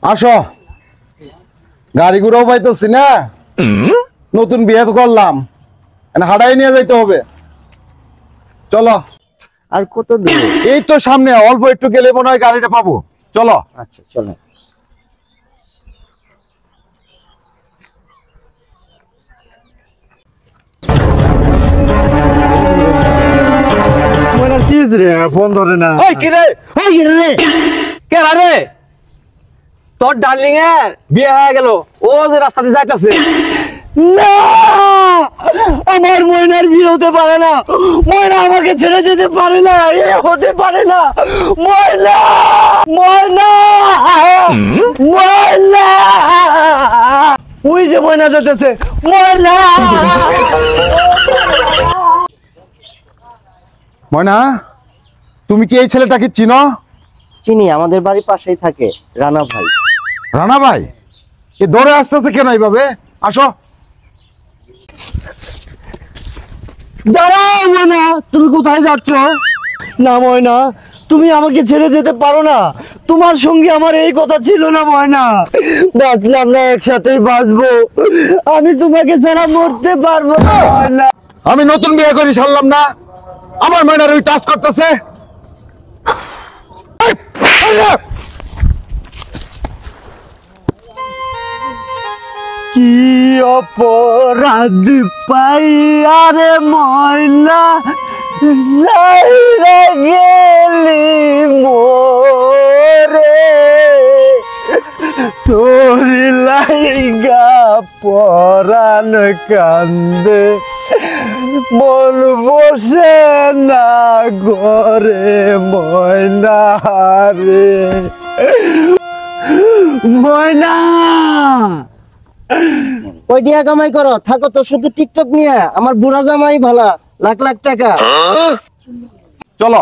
আসো, গাড়ি ঘোড়াও পাইতেছি না, নতুন বিয়ে তো করলাম, হাঁটাই নিয়ে যাইতে হবে। চলো। আর কত দূর? এই তো সামনে, অল্প একটু গেলে মনে হয় গাড়িটা পাবো। চলো। আচ্ছা চলো। ফোন ধরে না। তোর ডার্লিং এর বিয়ে হয়ে গেল, ও যে রাস্তা দিয়ে যাইতেছে। না, আমার ময়নার বিয়ে হতে পারে না। ময়না আমাকে ছেড়ে যেতে পারে না, এ হতে পারে না। ময়না, ময়না, ময়না, ওই যে ময়না যেতেছে। ময়না, ময়না, তুমি কি এই ছেলেটাকে চিনো? চিনি, আমাদের বাড়ির পাশেই থাকে, রানা ভাই। রানা ভাই? এ দৌড়ে আসতেছে কেন এইভাবে? আসো। দাঁড়াও ময়না, তুমি কোথায় যাচ্ছ? না ময়না, তুমি আমাকে ছেড়ে যেতে পারো না। তোমার সঙ্গে আমার এই কথা ছিল না ময়না। বাঁচলে আমরা একসাথেই বাঁচবো, আমি তোমাকে ছাড়া মরতে পারবো না ময়না। আমি নতুন বিয়ে করি ছাড়লাম না, আমার ময়নার ওই টাচ করতেছে। কি অপরাধ পাই আরে ময়না, যাইরা গেলি মোরে, তোর লাইগা পরাণ কান্দে, মন বসে না ঘরে ময়না রে। ময়না, ওই দিয়া কামাই করো, থাকো তো শুধু টিকটক নিয়ে। আমার বুড়া জামাই ভালা, লাখ লাখ টাকা। চলো।